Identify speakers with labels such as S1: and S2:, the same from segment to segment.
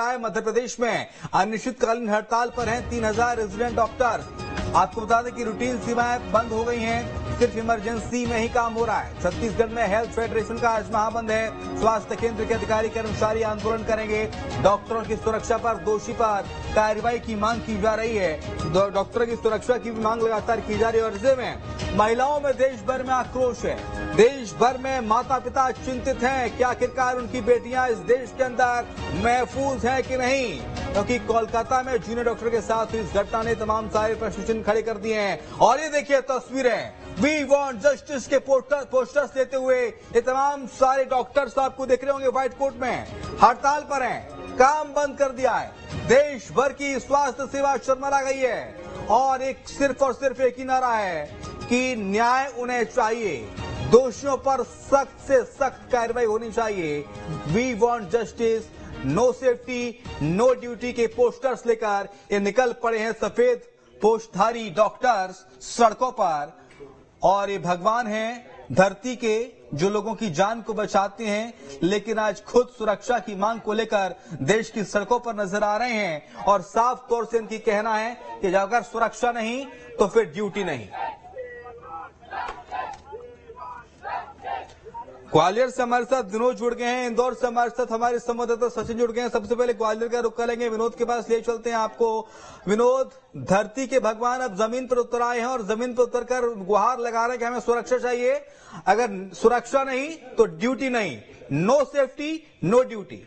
S1: मध्य प्रदेश में अनिश्चितकालीन हड़ताल पर हैं 3000 रेजिडेंट डॉक्टर। आपको बता दें कि रूटीन सेवाएं बंद हो गई हैं, सिर्फ इमरजेंसी में ही काम हो रहा है। छत्तीसगढ़ में हेल्थ फेडरेशन का आज महाबंद है। स्वास्थ्य केंद्र के अधिकारी कर्मचारी आंदोलन करेंगे। डॉक्टरों की सुरक्षा पर दोषी पर कार्रवाई की मांग की जा रही है। डॉक्टरों की सुरक्षा की मांग लगातार की जा रही है और ऐसे में महिलाओं में देश भर में आक्रोश है। देश भर में माता पिता चिंतित हैं कि आखिरकार उनकी बेटियां इस देश के अंदर महफूज हैं कि नहीं, क्योंकि कोलकाता में जूनियर डॉक्टर के साथ हुई इस घटना ने तमाम सारे प्रश्न चिन्ह खड़े कर दिए हैं। और ये देखिए तस्वीरें, वी वांट जस्टिस के पोस्टर्स लेते हुए ये तमाम सारे डॉक्टर्स आपको देख रहे होंगे व्हाइट कोट में हड़ताल पर हैं, काम बंद कर दिया है। देश भर की स्वास्थ्य सेवा शर्मला गई है और सिर्फ और सिर्फ एक ही नारा है कि न्याय उन्हें चाहिए, दोषियों पर सख्त से सख्त कार्रवाई होनी चाहिए। We want justice, no safety no duty के पोस्टर्स लेकर ये निकल पड़े हैं सफेद पोस्टधारी डॉक्टर्स सड़कों पर। और ये भगवान हैं धरती के जो लोगों की जान को बचाते हैं, लेकिन आज खुद सुरक्षा की मांग को लेकर देश की सड़कों पर नजर आ रहे हैं। और साफ तौर से इनकी कहना है कि अगर सुरक्षा नहीं तो फिर ड्यूटी नहीं। ग्वालियर से हमारे साथ विनोद जुड़ गए हैं, इंदौर से हमारे साथ हमारे संवाददाता सचिन जुड़ गए हैं। सबसे पहले ग्वालियर का रुख करेंगे, विनोद के पास ले चलते हैं आपको। विनोद, धरती के भगवान अब जमीन पर उतर आए हैं और जमीन पर उतरकर गुहार लगा रहे हैं कि हमें सुरक्षा चाहिए, अगर सुरक्षा नहीं तो ड्यूटी नहीं, no safety no duty.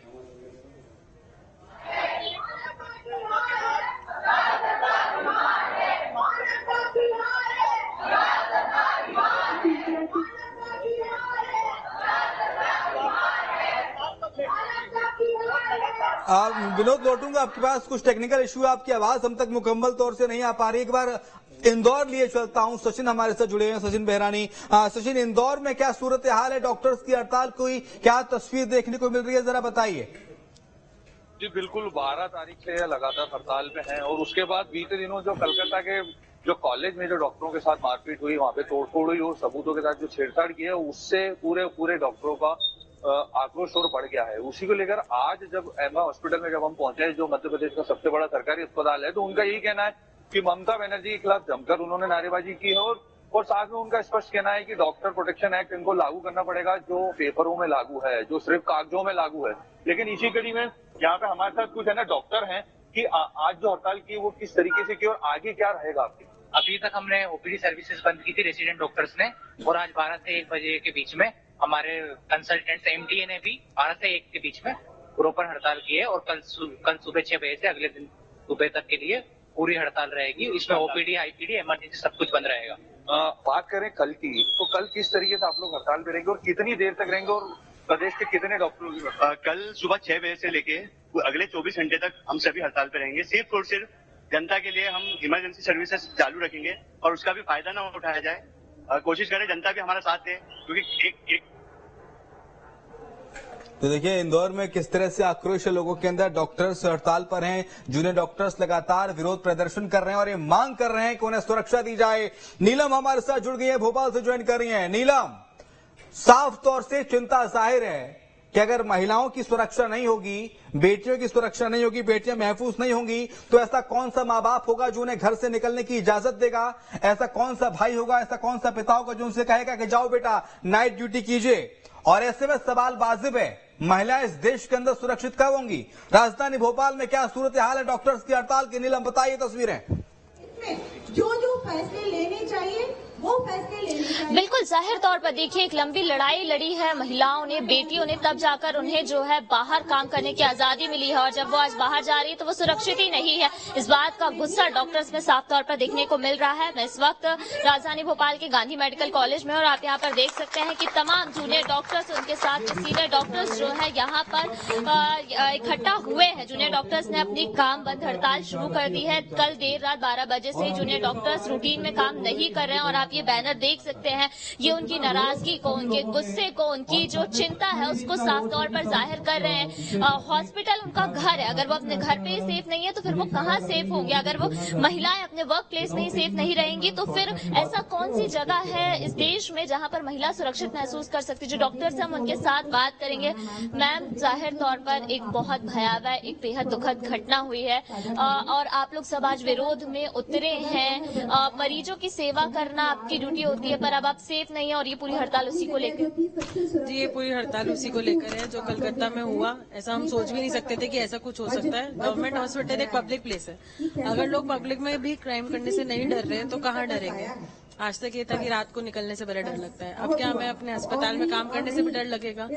S1: Vinod, लौटूंगा आपके पास, कुछ टेक्निकल इश्यू, आपकी आवाज हम तक मुकम्मल तौर से नहीं आ पा रही। एक बार इंदौर लिए चलता हूं, सचिन हमारे साथ जुड़े हैं, सचिन बेहरानी। सचिन, इंदौर में क्या सूरत हाल है, डॉक्टर्स की हड़ताल, कोई क्या तस्वीर देखने को मिल रही है, जरा बताइए।
S2: जी बिल्कुल, 12 तारीख से लगातार हड़ताल पे हैं और उसके बाद बीते दिनों जो कलकत्ता के जो कॉलेज में जो डॉक्टरों के साथ मारपीट हुई, वहां पे तोड़फोड़ हुई और सबूतों के साथ जो छेड़छाड़ की है, उससे पूरे डॉक्टरों का आक्रोश और बढ़ गया है। उसी को लेकर आज जब एमा हॉस्पिटल में जब हम पहुंचे, जो मध्य प्रदेश का सबसे बड़ा सरकारी अस्पताल है, तो उनका यही कहना है कि ममता बनर्जी के खिलाफ जमकर उन्होंने नारेबाजी की है और साथ में उनका स्पष्ट कहना है कि डॉक्टर प्रोटेक्शन एक्ट इनको लागू करना पड़ेगा, जो पेपरों में लागू है, जो सिर्फ कागजों में लागू है। लेकिन इसी कड़ी में यहाँ पे हमारे साथ कुछ है ना डॉक्टर हैं कि आज जो हड़ताल की वो किस तरीके से की और आगे क्या रहेगा आपकी?
S3: अभी तक हमने ओपीडी सर्विसेज बंद की थी रेसिडेंट डॉक्टर्स ने, और आज 12 से 1 बजे के बीच में हमारे कंसल्टेंट्स एमडीए ने भी 12 से 1 के बीच में प्रॉपर हड़ताल की है। और कल सुबह 6 बजे से अगले दिन सुबह तक के लिए पूरी हड़ताल रहेगी। इसमें ओपीडी आईपीडी इमरजेंसी सब कुछ बंद रहेगा।
S2: बात करें कल की, तो कल किस तरीके से आप लोग हड़ताल पे रहेंगे और कितनी देर तक रहेंगे और प्रदेश के कितने डॉक्टर?
S4: कल सुबह 6 बजे से लेके अगले 24 घंटे तक हम सभी हड़ताल पे रहेंगे। सिर्फ और सिर्फ जनता के लिए हम इमरजेंसी सर्विसेज चालू रखेंगे और उसका भी फायदा ना उठाया जाए। कोशिश करें जनता भी हमारा साथ दे, क्योंकि एक
S1: तो देखिए इंदौर में किस तरह से आक्रोश है लोगों के अंदर। डॉक्टर्स हड़ताल पर हैं, जूनियर डॉक्टर्स लगातार विरोध प्रदर्शन कर रहे हैं और ये मांग कर रहे हैं कि उन्हें सुरक्षा दी जाए। नीलम हमारे साथ जुड़ गई है, भोपाल से ज्वाइन कर रही हैं। नीलम, साफ तौर से चिंता जाहिर है कि अगर महिलाओं की सुरक्षा नहीं होगी, बेटियों की सुरक्षा नहीं होगी, बेटियां महफूज नहीं होंगी, तो ऐसा कौन सा माँ बाप होगा जो उन्हें घर से निकलने की इजाजत देगा? ऐसा कौन सा भाई होगा, ऐसा कौन सा पिता होगा जो उनसे कहेगा कि जाओ बेटा नाइट ड्यूटी कीजिए? और ऐसे में सवाल वाजिब है, महिलाएं इस देश के अंदर सुरक्षित कब होंगी? राजधानी भोपाल में क्या सूरत हाल है डॉक्टर्स की हड़ताल की? नीलम, बताइए तस्वीरें।
S5: जो फैसले लेने चाहिए वो फैसले लेने चाहिए।
S6: बिल्कुल, जाहिर तौर पर देखिए एक लंबी लड़ाई लड़ी है महिलाओं ने, बेटियों ने, तब जाकर उन्हें जो है बाहर काम करने की आजादी मिली है। और जब वो आज बाहर जा रही है तो वो सुरक्षित ही नहीं है। इस बात का गुस्सा डॉक्टर्स में साफ तौर पर देखने को मिल रहा है। मैं इस वक्त राजधानी भोपाल के गांधी मेडिकल कॉलेज में, और आप यहाँ पर देख सकते हैं कि तमाम जूनियर डॉक्टर्स, उनके साथ सीनियर डॉक्टर्स जो है यहाँ पर इकट्ठा हुए हैं। जूनियर डॉक्टर्स ने अपनी काम बंद हड़ताल शुरू कर दी है। कल देर रात 12 बजे से जूनियर डॉक्टर्स रूटीन में काम नहीं कर रहे हैं और आप ये बैनर देख सकते हैं। ये उनकी नाराजगी को, उनके गुस्से को, उनकी जो चिंता है उसको साफ तौर पर जाहिर कर रहे हैं। हॉस्पिटल उनका घर है, अगर वो अपने घर पे सेफ नहीं है तो फिर वो कहाँ सेफ होंगे? अगर वो महिलाएं अपने वर्क प्लेस में ही सेफ नहीं रहेंगी तो फिर ऐसा कौन सी जगह है इस देश में जहां पर महिला सुरक्षित महसूस कर सकती है? जो डॉक्टर्स हम उनके साथ बात करेंगे। मैम, जाहिर तौर पर एक बहुत भयावह, एक बेहद दुखद घटना हुई है और आप लोग सब आज विरोध में उतरे हैं। मरीजों की सेवा करना आपकी ड्यूटी होती है, पर अब आप सेफ नहीं है और ये पूरी हड़ताल उसी को लेकर।
S7: जी, ये पूरी हड़ताल उसी को लेकर है जो कलकत्ता में हुआ। ऐसा हम सोच भी नहीं सकते थे कि ऐसा कुछ हो सकता है। गवर्नमेंट हॉस्पिटल एक पब्लिक प्लेस है, अगर लोग पब्लिक में भी क्राइम करने से नहीं डर रहे तो कहाँ डरेंगे? आज तक ये था कि रात को निकलने से बड़ा डर लगता है, अब क्या हमें अपने अस्पताल में काम करने से भी डर लगेगा?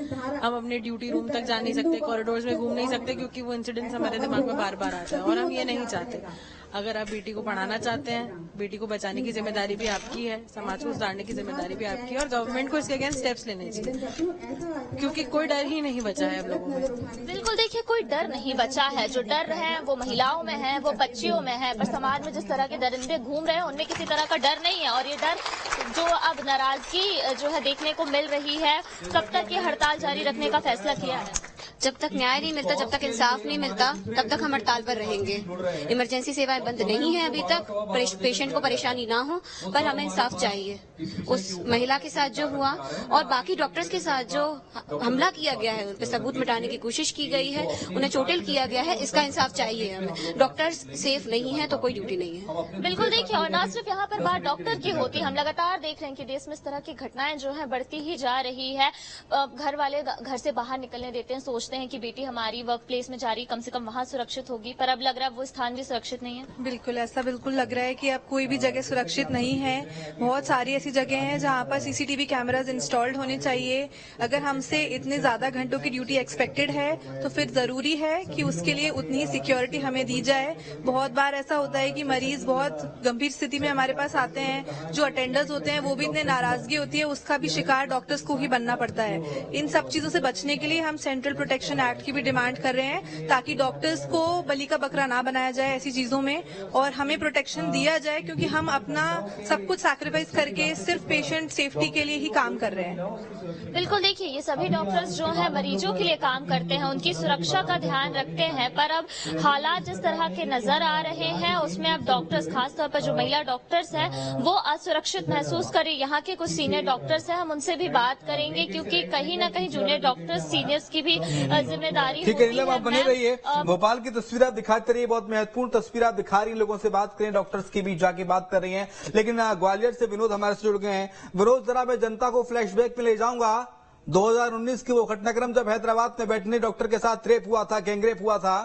S7: हम अपने ड्यूटी रूम तक जा नहीं सकते, कॉरिडोर्स में घूम नहीं सकते, क्योंकि वो इंसिडेंट्स हमारे दिमाग में बार बार आता है और हम ये नहीं चाहते। अगर आप बेटी को पढ़ाना चाहते हैं, बेटी को बचाने की जिम्मेदारी भी आपकी है, समाज को सुधारने की जिम्मेदारी भी आपकी है और गवर्नमेंट को इसके अगेंस्ट स्टेप्स लेने चाहिए, क्योंकि कोई डर ही नहीं बचा है अब लोगों में।
S6: बिल्कुल, देखिए, कोई डर नहीं बचा है। जो डर है वो महिलाओं में है, वो बच्चियों में है, पर समाज में जिस तरह के दरिंदे घूम रहे हैं उनमें किसी तरह का डर नहीं है। और ये डर जो अब नाराजगी जो है देखने को मिल रही है, कब तक ये हड़ताल जारी रखने का फैसला किया है?
S8: जब तक न्याय नहीं मिलता, जब तक इंसाफ नहीं मिलता, तब तक हम हड़ताल पर रहेंगे। इमरजेंसी सेवाएं बंद नहीं है अभी तक, पेशेंट को परेशानी ना हो, पर हमें इंसाफ चाहिए। उस महिला के साथ जो हुआ और बाकी डॉक्टर्स के साथ जो हमला किया गया है, उन पर सबूत मिटाने की कोशिश की गई है, उन्हें चोटिल किया गया है, इसका इंसाफ चाहिए हमें। डॉक्टर्स सेफ नहीं है तो कोई ड्यूटी नहीं है।
S6: बिल्कुल, देखिए, और ना सिर्फ यहाँ पर बात डॉक्टर की होती, हम लगातार देख रहे हैं कि देश में इस तरह की घटनाएं जो है बढ़ती ही जा रही है। घर वाले घर से बाहर निकलने देते हैं, सोचते हैं कि बेटी हमारी वर्क प्लेस में जा रही, कम से कम वहाँ सुरक्षित होगी, पर अब लग रहा है वो स्थान भी सुरक्षित नहीं है।
S9: बिल्कुल, ऐसा बिल्कुल लग रहा है कि अब कोई भी जगह सुरक्षित नहीं है। बहुत सारी ऐसी जगह हैं जहाँ पर सीसीटीवी कैमराज इंस्टॉल्ड होने चाहिए। अगर हमसे इतने ज्यादा घंटों की ड्यूटी एक्सपेक्टेड है तो फिर जरूरी है कि उसके लिए उतनी ही सिक्योरिटी हमें दी जाए। बहुत बार ऐसा होता है कि मरीज बहुत गंभीर स्थिति में हमारे पास आते हैं, जो अटेंडर्स होते हैं वो भी इतने नाराजगी होती है, उसका भी शिकार डॉक्टर्स को ही बनना पड़ता है। इन सब चीजों से बचने के लिए हम सेंट्रल प्रोटेक्शन एक्ट की भी डिमांड कर रहे हैं, ताकि डॉक्टर्स को बलि का बकरा ना बनाया जाए ऐसी चीजों में, और हमें प्रोटेक्शन दिया जाए, क्योंकि हम अपना सब कुछ सैक्रिफाइस करके सिर्फ पेशेंट सेफ्टी के लिए ही काम कर रहे हैं।
S6: बिल्कुल, देखिए, ये सभी डॉक्टर्स जो हैं मरीजों के लिए काम करते हैं, उनकी सुरक्षा का ध्यान रखते हैं, पर अब हालात जिस तरह के नजर आ रहे हैं उसमें अब डॉक्टर्स, खासतौर पर जो महिला डॉक्टर्स हैं, वो असुरक्षित महसूस करें। यहाँ के कुछ सीनियर डॉक्टर्स हैं, हम उनसे भी बात करेंगे, क्योंकि कहीं ना कहीं जूनियर डॉक्टर्स सीनियर्स की भी जिम्मेदारी
S1: ठीक है, नीलम, आप बने रहिए। भोपाल की तस्वीर आप दिखाते रहिए, बहुत महत्वपूर्ण तस्वीर आप दिखा रही हैं। लोगों से बात करें, डॉक्टर्स की भी जाके बात कर रही हैं। लेकिन ग्वालियर से विनोद हमारे से जुड़ गए हैं। विनोद, जरा मैं जनता को फ्लैशबैक में ले जाऊंगा 2019 की वो घटनाक्रम, जब हैदराबाद में बैठने डॉक्टर के साथ रेप हुआ था, गैंगरेप हुआ था,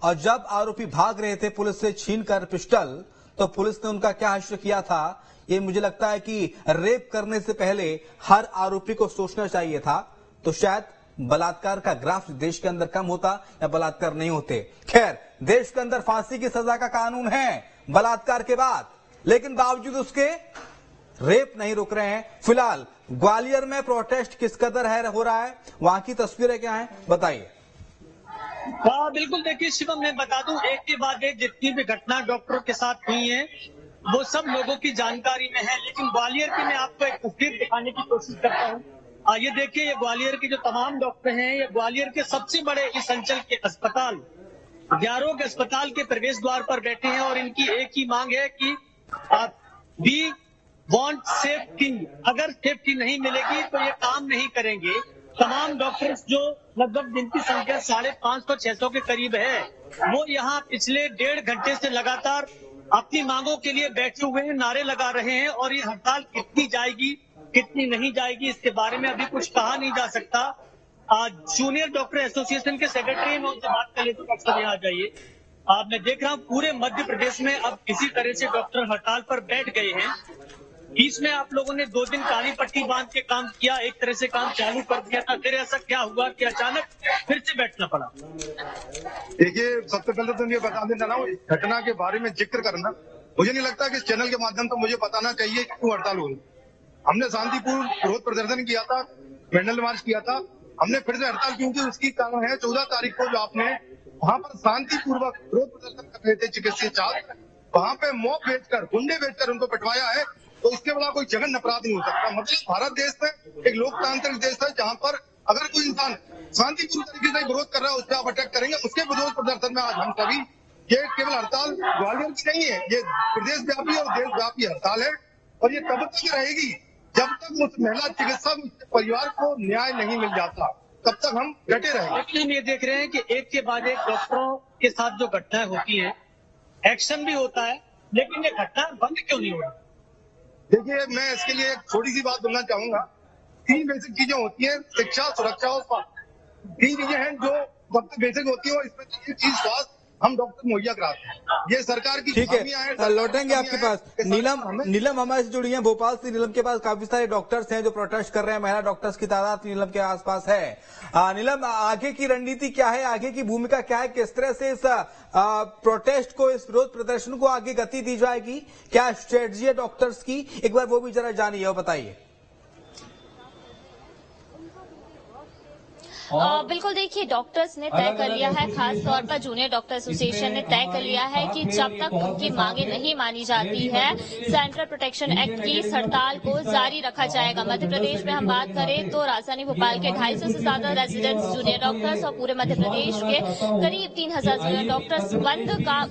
S1: और जब आरोपी भाग रहे थे पुलिस से छीनकर पिस्टल, तो पुलिस ने उनका क्या हश्र किया था। ये मुझे लगता है कि रेप करने से पहले हर आरोपी को सोचना चाहिए था, तो शायद बलात्कार का ग्राफ देश के अंदर कम होता या बलात्कार नहीं होते। खैर, देश के अंदर फांसी की सजा का कानून है बलात्कार के बाद, लेकिन बावजूद उसके रेप नहीं रुक रहे हैं। फिलहाल ग्वालियर में प्रोटेस्ट किस कदर हो रहा है, वहां की तस्वीरें क्या हैं, बताइए।
S10: हाँ, बिल्कुल, देखिए शिवम, मैं बता दूं, एक के बाद एक जितनी भी घटना डॉक्टरों के साथ हुई है वो सब लोगों की जानकारी में है, लेकिन ग्वालियर की मैं आपको एक तस्वीर दिखाने की कोशिश करता हूँ। ये देखिए, ये ग्वालियर के जो तमाम डॉक्टर हैं, ये ग्वालियर के सबसे बड़े इस अंचल के अस्पताल ग्यारों के अस्पताल के प्रवेश द्वार पर बैठे हैं और इनकी एक ही मांग है कि वी वांट सेफ्टी। अगर सेफ्टी नहीं मिलेगी तो ये काम नहीं करेंगे। तमाम डॉक्टर्स जो लगभग जिनकी संख्या 550-600 के करीब है, वो यहाँ पिछले 1.5 घंटे से लगातार अपनी मांगों के लिए बैठे हुए हैं, नारे लगा रहे हैं, और ये हड़ताल कितनी जाएगी कितनी नहीं जाएगी इसके बारे में अभी कुछ कहा नहीं जा सकता। जूनियर डॉक्टर एसोसिएशन के सेक्रेटरी में उनसे बात कर लेते, डॉक्टर यहाँ आ जाइए। मैं देख रहा हूँ पूरे मध्य प्रदेश में अब इसी तरह से डॉक्टर हड़ताल पर बैठ गए हैं। बीच में आप लोगों ने 2 दिन काली पट्टी बांध के काम किया, एक तरह से काम चालू कर दिया था, फिर ऐसा क्या हुआ कि अचानक फिर से बैठना पड़ा?
S11: देखिए, सबसे पहले तो ये बता देना ना, घटना के बारे में जिक्र करना मुझे नहीं लगता कि इस चैनल के माध्यम से मुझे बताना चाहिए कि क्यों हड़ताल हुई। हमने शांतिपूर्ण विरोध प्रदर्शन किया था, कैंडल मार्च किया था। हमने फिर से हड़ताल क्यों की, उसकी कारण है 14 तारीख को जो आपने वहां पर शांतिपूर्वक विरोध प्रदर्शन कर रहे थे चिकित्सकीय छात्र, वहां पे मॉब भेजकर, गुंडे भेजकर उनको पिटवाया है। तो इसके बड़ा कोई जघन्य अपराध नहीं हो सकता। मतलब भारत देश में एक लोकतांत्रिक देश है जहाँ पर अगर कोई इंसान शांतिपूर्ण तरीके से विरोध कर रहा है उस पर आप अटैक करेंगे। उसके विरोध प्रदर्शन में आज हम सभी, ये केवल हड़ताल ग्वालियर की नहीं है, ये प्रदेश व्यापी और देश व्यापी हड़ताल है और ये तब तक रहेगी जब तक उस महिला चिकित्सक परिवार को न्याय नहीं मिल जाता, तब तक हम डटे रहेंगे।
S10: लेकिन ये देख रहे हैं कि एक के बाद एक डॉक्टरों के साथ जो घटनाएं होती हैं, एक्शन भी होता है, लेकिन ये घटना बंद क्यों नहीं हो रही?
S11: देखिए, मैं इसके लिए एक छोटी सी बात बोलना चाहूंगा। 3 बेसिक चीजें होती है, शिक्षा, सुरक्षा और स्वास्थ्य। 3 चीजें हैं जो सबसे बेसिक होती है और इसमें ये चीज स्वास्थ्य हम डॉक्टर मुहैया कराते हैं। ये सरकार की
S1: ठीक है, लौटेंगे आपके पास। नीलम हमारे से जुड़ी है भोपाल से। नीलम के पास काफी सारे डॉक्टर्स हैं जो प्रोटेस्ट कर रहे हैं, महिला डॉक्टर्स की तादाद नीलम के आसपास है। नीलम, आगे की रणनीति क्या है, आगे की भूमिका क्या है, किस तरह से इस प्रोटेस्ट को, इस विरोध प्रदर्शन को आगे गति दी जाएगी, क्या स्ट्रेटजी है डॉक्टर्स की, एक बार वो भी जरा जानिए और बताइए।
S6: बिल्कुल, देखिए डॉक्टर्स ने तय कर लिया है, खास तौर पर जूनियर डॉक्टर एसोसिएशन ने तय कर लिया है कि जब तक उनकी मांगे नहीं मानी जाती है, सेंट्रल प्रोटेक्शन एक्ट की इस हड़ताल को जारी रखा जाएगा। मध्य प्रदेश में हम बात करें तो राजधानी भोपाल के 250 से ज्यादा रेजिडेंट्स जूनियर डॉक्टर्स और पूरे मध्य प्रदेश के करीब 3000 जूनियर डॉक्टर्स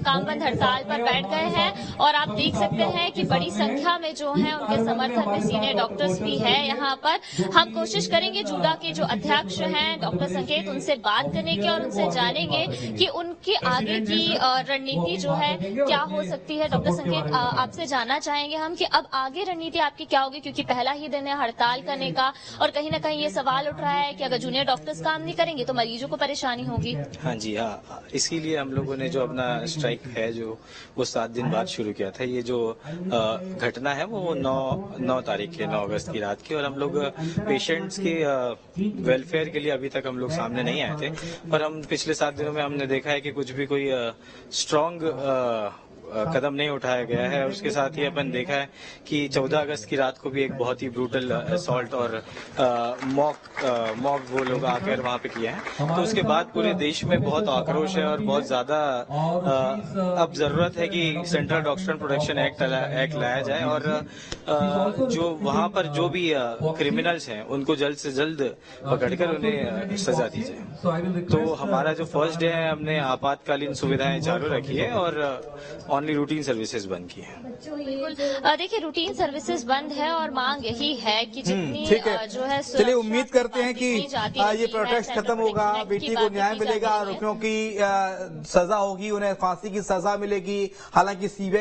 S6: कामबंद हड़ताल पर बैठ गए हैं और आप देख सकते हैं कि बड़ी संख्या में जो है उनके समर्थन में सीनियर डॉक्टर्स भी है यहाँ पर। हम कोशिश करेंगे जूडा के जो अध्यक्ष हैं डॉक्टर संकेत, उनसे बात करने की और उनसे जानेंगे कि उनकी आगे की रणनीति जो है क्या हो सकती है। डॉक्टर संकेत, आपसे जानना चाहेंगे हम कि अब आगे रणनीति आपकी क्या होगी, क्योंकि पहला ही दिन है हड़ताल करने का और कहीं ना कहीं ये सवाल उठ रहा है कि अगर जूनियर डॉक्टर्स काम नहीं करेंगे तो मरीजों को परेशानी होगी।
S12: हाँ जी, हाँ, इसीलिए हम लोगों ने जो अपना स्ट्राइक है जो वो 7 दिन बाद शुरू किया था। ये जो घटना है वो 9 तारीख है, 9 अगस्त की रात की, और हम लोग पेशेंट्स के वेलफेयर के लिए अभी तक हम लोग सामने नहीं आए थे, पर हम पिछले 7 दिनों में हमने देखा है कि कुछ भी कोई स्ट्रांग कदम नहीं उठाया गया है। और उसके साथ ही अपन देखा है कि 14 अगस्त की रात को भी एक बहुत ही ब्रूटल असॉल्ट और मॉक वो लोग आकर वहां पे किए हैं। तो उसके बाद पूरे देश में बहुत आक्रोश है और बहुत ज्यादा अब जरूरत है कि सेंट्रल डॉक्टर प्रोटेक्शन एक्ट लाया जाए और जो वहां पर जो भी क्रिमिनल्स हैं उनको जल्द से जल्द पकड़कर उन्हें सजा दी जाए। तो हमारा जो फर्स्ट डे है, हमने आपातकालीन सुविधाएं चालू रखी है और ओनली रूटीन सर्विसेज बंद की है।
S6: देखिए, रूटीन सर्विसेज बंद है और मांग यही है कि जितनी जो है,
S1: चलिए उम्मीद करते हैं कि ये प्रोटेस्ट खत्म होगा, बेटी को न्याय मिलेगा, आरोपियों की सजा होगी, उन्हें फांसी की सजा मिलेगी। हालांकि सीबीआई